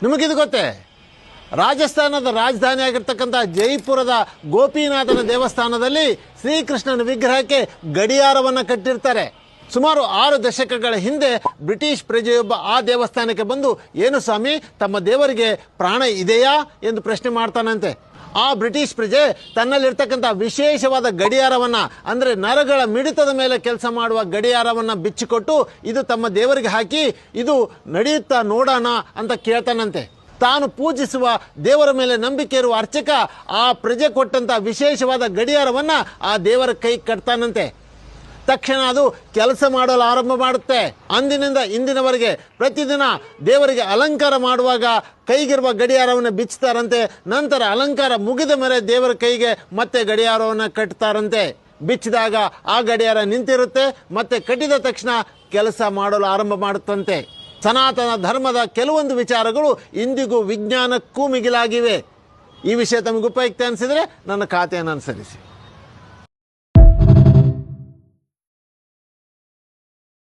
ನಿಮಗಿದು ಗೊತ್ತೇ? ರಾಜಸ್ಥಾನದ ರಾಜಧಾನಿ ಆಗಿರ್ತಕ್ಕಂಥ ಜೈಪುರದ ಗೋಪಿನಾಥನ ದೇವಸ್ಥಾನದಲ್ಲಿ ಶ್ರೀಕೃಷ್ಣನ ವಿಗ್ರಹಕ್ಕೆ ಗಡಿಯಾರವನ್ನು ಕಟ್ಟಿರ್ತಾರೆ. ಸುಮಾರು 6 ದಶಕಗಳ ಹಿಂದೆ ಬ್ರಿಟಿಷ್ ಪ್ರಜೆಯೊಬ್ಬ ಆ ದೇವಸ್ಥಾನಕ್ಕೆ ಬಂದು, ಏನು ಸ್ವಾಮಿ, ತಮ್ಮ ದೇವರಿಗೆ ಪ್ರಾಣ ಇದೆಯಾ ಎಂದು ಪ್ರಶ್ನೆ ಮಾಡ್ತಾನಂತೆ. ಆ ಬ್ರಿಟಿಷ್ ಪ್ರಜೆ ತನ್ನಲ್ಲಿರ್ತಕ್ಕಂಥ ವಿಶೇಷವಾದ ಗಡಿಯಾರವನ್ನು, ಅಂದರೆ ನರಗಳ ಮಿಡಿತದ ಮೇಲೆ ಕೆಲಸ ಮಾಡುವ ಗಡಿಯಾರವನ್ನು ಬಿಚ್ಚಿಕೊಟ್ಟು, ಇದು ತಮ್ಮ ದೇವರಿಗೆ ಹಾಕಿ, ಇದು ನಡೆಯುತ್ತಾ ನೋಡೋಣ ಅಂತ ಕೇಳ್ತಾನಂತೆ. ತಾನು ಪೂಜಿಸುವ ದೇವರ ಮೇಲೆ ನಂಬಿಕೆ ಇರುವ ಅರ್ಚಕ ಆ ಪ್ರಜೆ ಕೊಟ್ಟಂಥ ವಿಶೇಷವಾದ ಗಡಿಯಾರವನ್ನು ಆ ದೇವರ ಕೈ ಕಟ್ತಾನಂತೆ. ತಕ್ಷಣ ಅದು ಕೆಲಸ ಮಾಡಲು ಆರಂಭ ಮಾಡುತ್ತೆ. ಅಂದಿನಿಂದ ಇಂದಿನವರೆಗೆ ಪ್ರತಿದಿನ ದೇವರಿಗೆ ಅಲಂಕಾರ ಮಾಡುವಾಗ ಕೈಗಿರುವ ಗಡಿಯಾರವನ್ನು ಬಿಚ್ಚುತ್ತಾರಂತೆ. ನಂತರ ಅಲಂಕಾರ ಮುಗಿದ ಮೇಲೆ ದೇವರ ಕೈಗೆ ಮತ್ತೆ ಗಡಿಯಾರವನ್ನು ಕಟ್ತಾರಂತೆ. ಬಿಚ್ಚಿದಾಗ ಆ ಗಡಿಯಾರ ನಿಂತಿರುತ್ತೆ, ಮತ್ತೆ ಕಟ್ಟಿದ ತಕ್ಷಣ ಕೆಲಸ ಮಾಡಲು ಆರಂಭ ಮಾಡುತ್ತಂತೆ. ಸನಾತನ ಧರ್ಮದ ಕೆಲವೊಂದು ವಿಚಾರಗಳು ಇಂದಿಗೂ ವಿಜ್ಞಾನಕ್ಕೂ ಮಿಗಿಲಾಗಿವೆ. ಈ ವಿಷಯ ತಮಗೆ ಉಪಯುಕ್ತ ಅನಿಸಿದರೆ ನನ್ನ ಖಾತೆಯನ್ನು ಅನುಸರಿಸಿ.